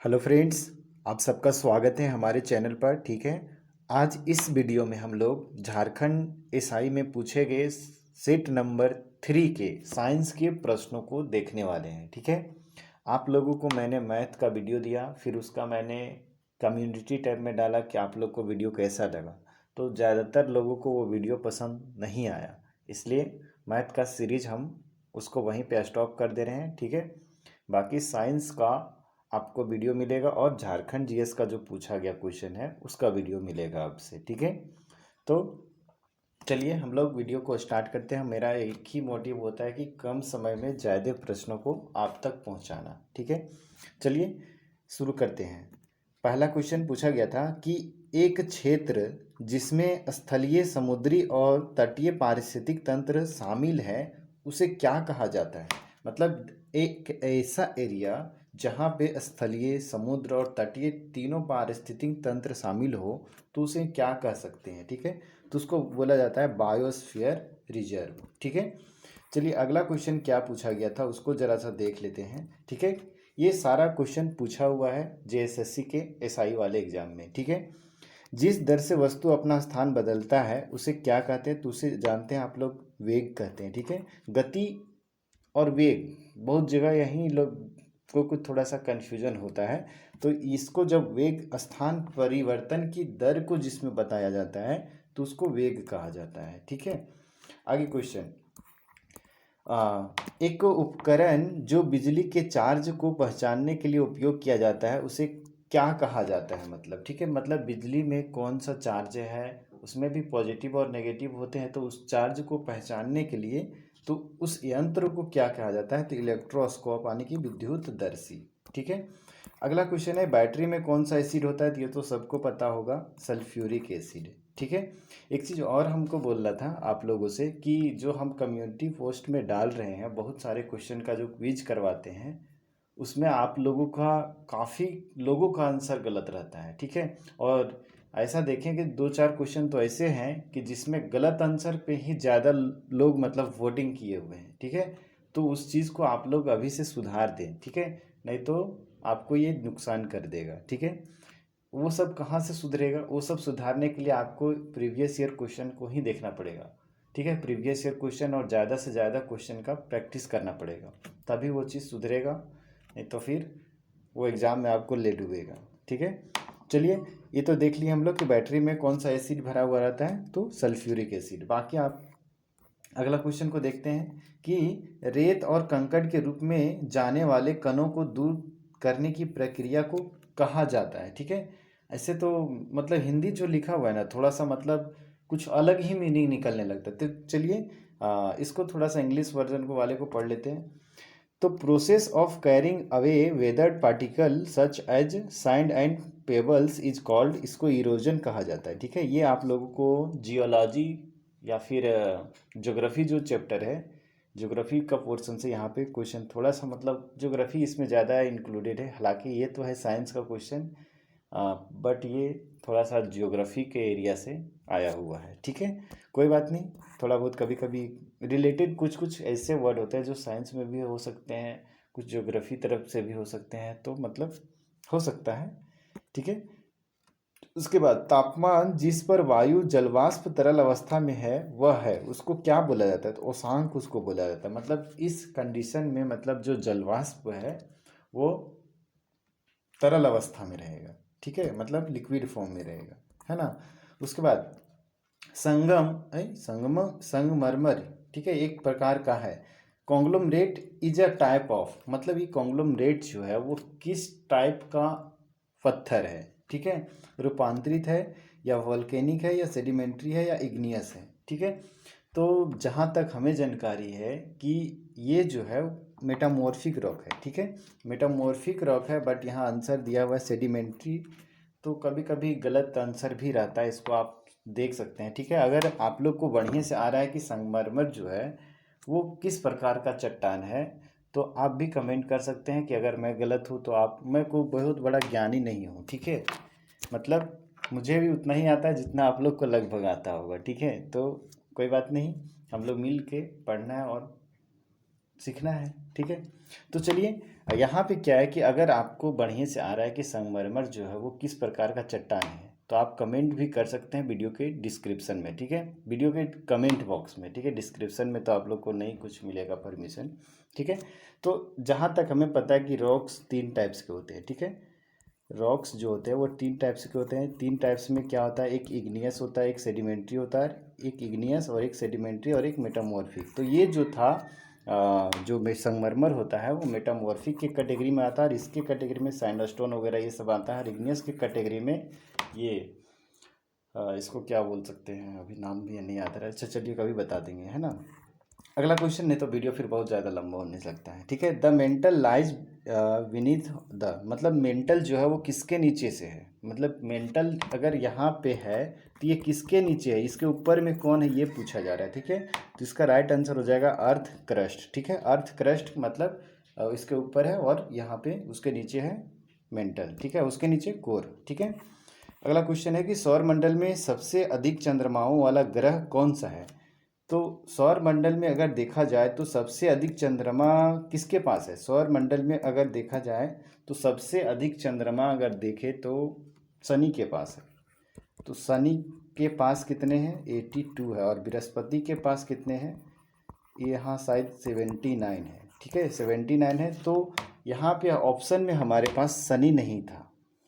Hello friends, आप सबका स्वागत है हमारे चैनल पर। ठीक है, आज इस वीडियो में हम लोग झारखंड एसआई में पूछे गए सेट नंबर 3 के साइंस के प्रश्नों को देखने वाले हैं। ठीक है, आप लोगों को मैंने मैथ का वीडियो दिया, फिर उसका मैंने कम्युनिटी टैब में डाला कि आप लोग को वीडियो कैसा लगा। तो ज़्यादातर लोगों को वो वीडियो पसंद नहीं आया, इसलिए मैथ का सीरीज हम उसको वहीं पे स्टॉप कर दे रहे हैं। ठीक है, बाकी साइंस का आपको वीडियो मिलेगा और झारखंड जीएस का जो पूछा गया क्वेश्चन है उसका वीडियो मिलेगा आपसे। ठीक है, तो चलिए हम लोग वीडियो को स्टार्ट करते हैं। मेरा एक ही मोटिव होता है कि कम समय में ज़्यादा प्रश्नों को आप तक पहुंचाना। ठीक है, चलिए शुरू करते हैं। पहला क्वेश्चन पूछा गया था कि एक क्षेत्र जिसमें स्थलीय, समुद्री और तटीय पारिस्थितिक तंत्र शामिल है उसे क्या कहा जाता है। मतलब एक ऐसा एरिया जहाँ पे स्थलीय, समुद्र और तटीय तीनों पारिस्थितिक तंत्र शामिल हो तो उसे क्या कह सकते हैं। ठीक है, तो उसको बोला जाता है बायोस्फीयर रिजर्व। ठीक है, चलिए अगला क्वेश्चन क्या पूछा गया था उसको ज़रा सा देख लेते हैं। ठीक है, ये सारा क्वेश्चन पूछा हुआ है जेएसएससी के एसआई वाले एग्जाम में। ठीक है, जिस दर से वस्तु अपना स्थान बदलता है उसे क्या कहते हैं, तो उसे जानते हैं आप लोग वेग कहते हैं। ठीक है, गति और वेग बहुत जगह यहीं लोग को कुछ थोड़ा सा कन्फ्यूजन होता है। तो इसको जब वेग स्थान परिवर्तन की दर को जिसमें बताया जाता है तो उसको वेग कहा जाता है। ठीक है, आगे क्वेश्चन। एक उपकरण जो बिजली के चार्ज को पहचानने के लिए उपयोग किया जाता है उसे क्या कहा जाता है। मतलब ठीक है, मतलब बिजली में कौन सा चार्ज है, उसमें भी पॉजिटिव और नेगेटिव होते हैं, तो उस चार्ज को पहचानने के लिए तो उस यंत्र को क्या कहा जाता है, तो इलेक्ट्रोस्कोप यानी कि विद्युत दर्शी। ठीक है, अगला क्वेश्चन है बैटरी में कौन सा एसिड होता है, तो ये तो सबको पता होगा, सल्फ्यूरिक एसिड। ठीक है, एक चीज़ और हमको बोलना था आप लोगों से कि जो हम कम्युनिटी पोस्ट में डाल रहे हैं बहुत सारे क्वेश्चन का जो क्विज करवाते हैं उसमें आप लोगों का काफ़ी लोगों का आंसर गलत रहता है। ठीक है, और ऐसा देखें कि दो चार क्वेश्चन तो ऐसे हैं कि जिसमें गलत आंसर पे ही ज़्यादा लोग मतलब वोटिंग किए हुए हैं। ठीक है, तो उस चीज़ को आप लोग अभी से सुधार दें। ठीक है, नहीं तो आपको ये नुकसान कर देगा। ठीक है, वो सब कहाँ से सुधरेगा, वो सब सुधारने के लिए आपको प्रीवियस ईयर क्वेश्चन को ही देखना पड़ेगा। ठीक है, प्रीवियस ईयर क्वेश्चन और ज़्यादा से ज़्यादा क्वेश्चन का प्रैक्टिस करना पड़ेगा, तभी वो चीज़ सुधरेगा, नहीं तो फिर वो एग्ज़ाम में आपको ले डूबेगा। ठीक है, चलिए ये तो देख लिए हम लोग कि बैटरी में कौन सा एसिड भरा हुआ रहता है, तो सल्फ्यूरिक एसिड। बाकी आप अगला क्वेश्चन को देखते हैं कि रेत और कंकड़ के रूप में जाने वाले कणों को दूर करने की प्रक्रिया को कहा जाता है। ठीक है, ऐसे तो मतलब हिंदी जो लिखा हुआ है ना थोड़ा सा मतलब कुछ अलग ही मीनिंग निकलने लगता है। तो चलिए इसको थोड़ा सा इंग्लिश वर्जन को वाले को पढ़ लेते हैं। तो process of carrying away weathered particle such as sand and pebbles is called, इसको इरोजन कहा जाता है। ठीक है, ये आप लोगों को जियोलॉजी या फिर ज्योग्राफी जो चैप्टर है, ज्योग्राफी का पोर्शन से यहाँ पे क्वेश्चन थोड़ा सा मतलब ज्योग्राफी इसमें ज़्यादा इंक्लूडेड है। हालांकि ये तो है साइंस का क्वेश्चन, बट ये थोड़ा सा ज्योग्राफी के एरिया से आया हुआ है। ठीक है, कोई बात नहीं, थोड़ा बहुत कभी कभी रिलेटेड कुछ कुछ ऐसे वर्ड होते हैं जो साइंस में भी हो सकते हैं, कुछ ज्योग्राफी तरफ से भी हो सकते हैं, तो मतलब हो सकता है। ठीक है, उसके बाद तापमान जिस पर वायु जलवाष्प तरल अवस्था में है वह है उसको क्या बोला जाता है, तो उष्मांक उसको बोला जाता है। मतलब इस कंडीशन में मतलब जो जलवाष्प है वो तरल अवस्था में रहेगा। ठीक है, मतलब लिक्विड फॉर्म में रहेगा, है ना। उसके बाद संगमरमर, ठीक है, एक प्रकार का है। Conglomerate is a type of, मतलब ये कॉन्ग्लोमरेट जो है वो किस टाइप का पत्थर है। ठीक है, रूपांतरित है या वोल्केनिक है या सेडिमेंट्री है या इग्नियस है। ठीक है, तो जहाँ तक हमें जानकारी है कि ये जो है मेटामॉर्फिक रॉक है। ठीक है, मेटामॉर्फिक रॉक है, बट यहाँ आंसर दिया हुआ है सेडिमेंट्री, तो कभी कभी गलत आंसर भी रहता है, इसको आप देख सकते हैं। ठीक है, अगर आप लोग को बढ़िया से आ रहा है कि संगमरमर जो है वो किस प्रकार का चट्टान है तो आप भी कमेंट कर सकते हैं कि अगर मैं गलत हूँ तो आप, मैं को बहुत बड़ा ज्ञानी नहीं हूँ। ठीक है, मतलब मुझे भी उतना ही आता है जितना आप लोग को लगभग आता होगा। ठीक है, तो कोई बात नहीं, हम लोग मिल के पढ़ना है और सीखना है, ठीक है। तो चलिए, यहाँ पे क्या है कि अगर आपको बढ़िया से आ रहा है कि संगमरमर जो है वो किस प्रकार का चट्टान है, तो आप कमेंट भी कर सकते हैं वीडियो के डिस्क्रिप्शन में, ठीक है, वीडियो के कमेंट बॉक्स में, ठीक है। डिस्क्रिप्शन में तो आप लोग को नहीं कुछ मिलेगा परमिशन, ठीक है। तो जहाँ तक हमें पता है कि रॉक्स 3 टाइप्स के होते हैं, ठीक है। रॉक्स जो होते हैं वो 3 टाइप्स के होते हैं। 3 टाइप्स में क्या होता है, एक इग्नियस होता है, एक सेडिमेंट्री होता है, एक इग्नियस और एक सेडिमेंट्री और एक मेटामॉर्फिक। तो ये जो था जो संगमरमर होता है वो मेटामॉर्फिक के कैटेगरी में आता है, और इसके कैटेगरी में सैंडस्टोन वगैरह ये सब आता है। और इग्नियस के कैटेगरी में ये इसको क्या बोल सकते हैं, अभी नाम भी नहीं याद आ रहा है। अच्छा चलिए कभी बता देंगे, है ना। अगला क्वेश्चन, नहीं तो वीडियो फिर बहुत ज़्यादा लंबा होने लगता है, ठीक है। The mental lies Vineeth the, मतलब मेंटल जो है वो किसके नीचे से है, मतलब मेंटल अगर यहाँ पे है तो ये किसके नीचे है, इसके ऊपर में कौन है, ये पूछा जा रहा है, ठीक है। तो इसका राइट आंसर हो जाएगा अर्थ क्रस्ट, ठीक है। अर्थ क्रस्ट मतलब इसके ऊपर है और यहाँ पे उसके नीचे है मेंटल, ठीक है, उसके नीचे कोर, ठीक है। अगला क्वेश्चन है कि सौर मंडल में सबसे अधिक चंद्रमाओं वाला ग्रह कौन सा है। तो सौर मंडल में अगर देखा जाए तो सबसे अधिक चंद्रमा किसके पास है, सौर मंडल में अगर देखा जाए तो सबसे अधिक चंद्रमा अगर देखें तो शनि के पास है। तो शनि के पास कितने हैं, 82 है, और बृहस्पति के पास कितने हैं, यहाँ शायद 79 है, ठीक है, 79 है। तो यहाँ पे ऑप्शन में हमारे पास शनि नहीं था,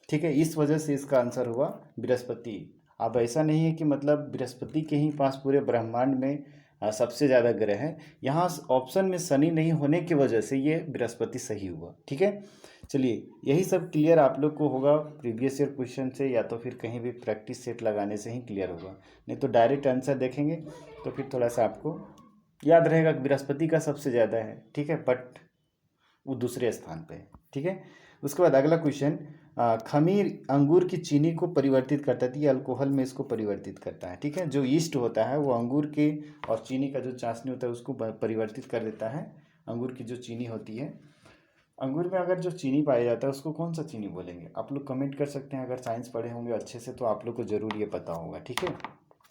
ठीक है, इस वजह से इसका आंसर हुआ बृहस्पति। अब ऐसा नहीं है कि मतलब बृहस्पति के ही पास पूरे ब्रह्मांड में सबसे ज़्यादा ग्रह है, यहाँ ऑप्शन में शनि नहीं होने की वजह से ये बृहस्पति सही हुआ, ठीक है। चलिए यही सब क्लियर आप लोग को होगा प्रीवियस ईयर क्वेश्चन से, या तो फिर कहीं भी प्रैक्टिस सेट लगाने से ही क्लियर होगा, नहीं तो डायरेक्ट आंसर देखेंगे तो फिर थोड़ा सा आपको याद रहेगा कि बृहस्पति का सबसे ज़्यादा है, ठीक है, बट वो दूसरे स्थान पे है, ठीक है। उसके बाद अगला क्वेश्चन, खमीर अंगूर की चीनी को परिवर्तित करता है, ये अल्कोहल में इसको परिवर्तित करता है, ठीक है। जो ईस्ट होता है वो अंगूर के और चीनी का जो चाशनी होता है उसको परिवर्तित कर देता है। अंगूर की जो चीनी होती है, अंगूर में अगर जो चीनी पाया जाता है उसको कौन सा चीनी बोलेंगे, आप लोग कमेंट कर सकते हैं। अगर साइंस पढ़े होंगे अच्छे से तो आप लोग को ज़रूर ये पता होगा, ठीक है,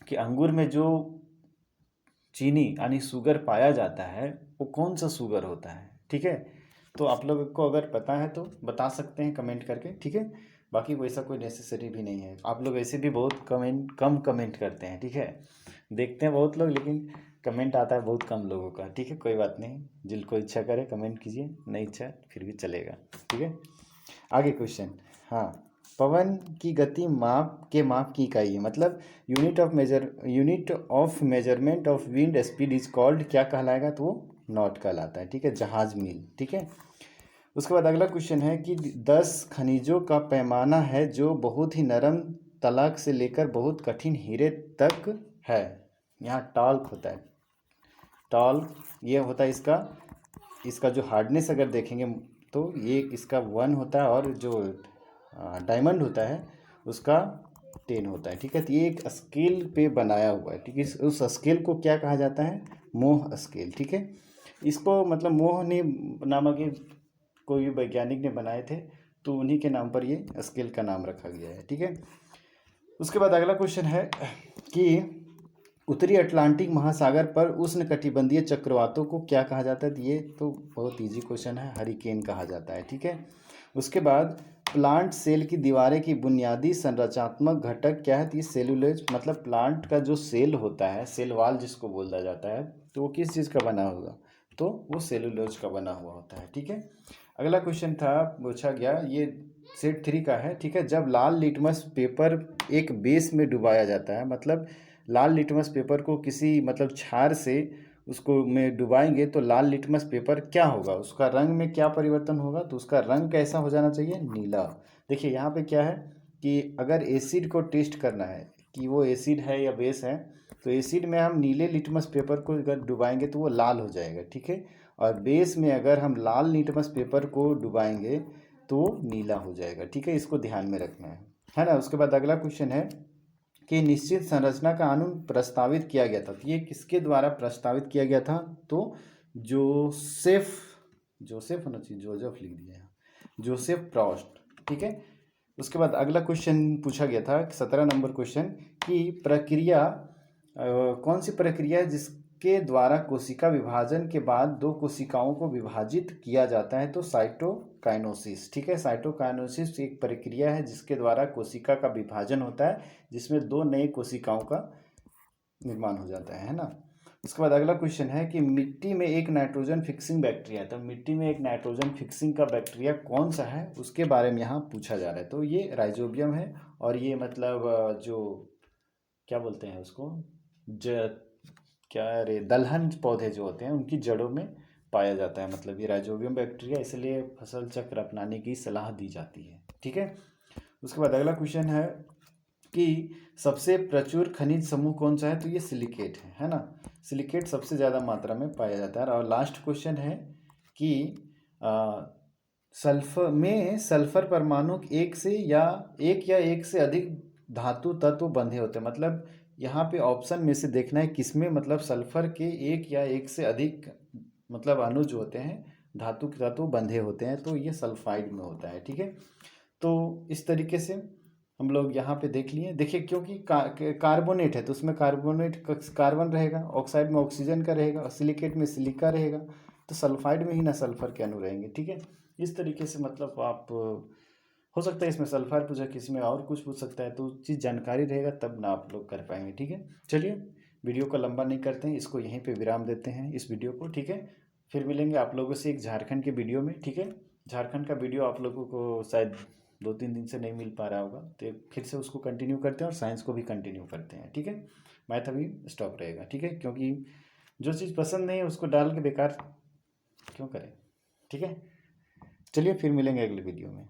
कि अंगूर में जो चीनी यानी शुगर पाया जाता है वो कौन सा शुगर होता है, ठीक है। तो आप लोगों को अगर पता है तो बता सकते हैं कमेंट करके, ठीक है। बाकी वैसा कोई नेसेसरी भी नहीं है, आप लोग ऐसे भी बहुत कम कमेंट करते हैं, ठीक है। देखते हैं बहुत लोग, लेकिन कमेंट आता है बहुत कम लोगों का, ठीक है, कोई बात नहीं, जिनको इच्छा करे कमेंट कीजिए, नहीं इच्छा फिर भी चलेगा, ठीक है। आगे क्वेश्चन, हाँ, पवन की गति माप की इकाई है, मतलब unit of measurement of wind speed is called, क्या कहलाएगा, तो वो नॉट कहलाता है, ठीक है, जहाज मील, ठीक है। उसके बाद अगला क्वेश्चन है कि 10 खनिजों का पैमाना है जो बहुत ही नरम तलाक से लेकर बहुत कठिन हीरे तक है। यहाँ टाल्क होता है, टाल्क ये होता है इसका जो हार्डनेस अगर देखेंगे तो ये इसका 1 होता है, और जो डायमंड होता है उसका 10 होता है, ठीक है। तो ये एक स्केल पे बनाया हुआ है, ठीक है, उस स्केल को क्या कहा जाता है, मोह स्केल, ठीक है। इसको मतलब मोह ने नामक कोई वैज्ञानिक ने बनाए थे, तो उन्हीं के नाम पर ये स्केल का नाम रखा गया है, ठीक है। उसके बाद अगला क्वेश्चन है कि उत्तरी अटलांटिक महासागर पर उष्णकटिबंधीय चक्रवातों को क्या कहा जाता है, ये तो बहुत इजी क्वेश्चन है, हरिकेन कहा जाता है, ठीक है। उसके बाद प्लांट सेल की दीवारें की बुनियादी संरचनात्मक घटक क्या है, तो ये सेलुलोज, मतलब प्लांट का जो सेल होता है, सेल वाल जिसको बोला जाता है, तो वो किस चीज़ का बना होगा, तो वो सेलुलोज का बना हुआ होता है, ठीक है। अगला क्वेश्चन था पूछा गया, ये सेट 3 का है, ठीक है। जब लाल लिटमस पेपर एक बेस में डुबाया जाता है, मतलब लाल लिटमस पेपर को किसी मतलब क्षार से उसको में डुबाएंगे तो लाल लिटमस पेपर क्या होगा, उसका रंग में क्या परिवर्तन होगा, तो उसका रंग कैसा हो जाना चाहिए, नीला। देखिए यहाँ पे क्या है कि अगर एसिड को टेस्ट करना है कि वो एसिड है या बेस है, तो एसिड में हम नीले लिटमस पेपर को अगर डुबाएंगे तो वो लाल हो जाएगा, ठीक है। और बेस में अगर हम लाल लिटमस पेपर को डुबाएंगे तो नीला हो जाएगा, ठीक है, इसको ध्यान में रखना है ना। उसके बाद अगला क्वेश्चन है कि निश्चित संरचना का कानून प्रस्तावित किया गया था, तो ये किसके द्वारा प्रस्तावित किया गया था, तो जोसेफ होना चाहिए, जोसेफ लिख दिया है, जोसेफ प्रॉस्ट, ठीक है। उसके बाद अगला क्वेश्चन पूछा गया था 17 नंबर क्वेश्चन कि प्रक्रिया कौन सी प्रक्रिया है जिसके द्वारा कोशिका विभाजन के बाद दो कोशिकाओं को विभाजित किया जाता है, तो साइटोकाइनेसिस। ठीक है, साइटोकाइनेसिस एक प्रक्रिया है जिसके द्वारा कोशिका का विभाजन होता है, जिसमें दो नई कोशिकाओं का निर्माण हो जाता है ना। उसके बाद अगला क्वेश्चन है कि मिट्टी में एक नाइट्रोजन फिक्सिंग बैक्टीरिया, तो मिट्टी में एक नाइट्रोजन फिक्सिंग का बैक्टीरिया कौन सा है उसके बारे में यहाँ पूछा जा रहा है। तो ये राइजोबियम है, और ये मतलब जो क्या बोलते हैं उसको, क्या रे दलहन पौधे जो होते हैं उनकी जड़ों में पाया जाता है, मतलब ये राइजोबियम बैक्टीरिया, इसलिए फसल चक्र अपनाने की सलाह दी जाती है। ठीक है, उसके बाद अगला क्वेश्चन है कि सबसे प्रचुर खनिज समूह कौन सा है, तो ये सिलिकेट है ना। सिलिकेट सबसे ज़्यादा मात्रा में पाया जाता है। और लास्ट क्वेश्चन है कि सल्फर परमाणु एक या एक से अधिक धातु तत्व बंधे होते हैं, मतलब यहाँ पे ऑप्शन में से देखना है किसमें मतलब सल्फर के एक से अधिक मतलब अणु जो होते हैं धातु के तत्व बंधे होते हैं, तो ये सल्फाइड में होता है। ठीक है, तो इस तरीके से हम लोग यहाँ पे देख लिए। देखिए क्योंकि कार्बोनेट है तो उसमें कार्बन रहेगा, ऑक्साइड में ऑक्सीजन का रहेगा, और सिलिकेट में सिलिका रहेगा, तो सल्फाइड में ही ना सल्फर के अणु रहेंगे। ठीक है, इस तरीके से मतलब आप हो सकता है इसमें सल्फर पूछा, किसी में और कुछ पूछ सकता है, तो चीज़ जानकारी रहेगा तब ना आप लोग कर पाएंगे। ठीक है, चलिए वीडियो को लंबा नहीं करते हैं, इसको यहीं पे विराम देते हैं इस वीडियो को। ठीक है, फिर मिलेंगे आप लोगों से एक झारखंड के वीडियो में। ठीक है, झारखंड का वीडियो आप लोगों को शायद 2-3 दिन से नहीं मिल पा रहा होगा, तो फिर से उसको कंटिन्यू करते हैं और साइंस को भी कंटिन्यू करते हैं। ठीक है, मैथ अभी स्टॉप रहेगा। ठीक है, क्योंकि जो चीज़ पसंद नहीं है उसको डाल के बेकार क्यों करें। ठीक है, चलिए फिर मिलेंगे अगले वीडियो में।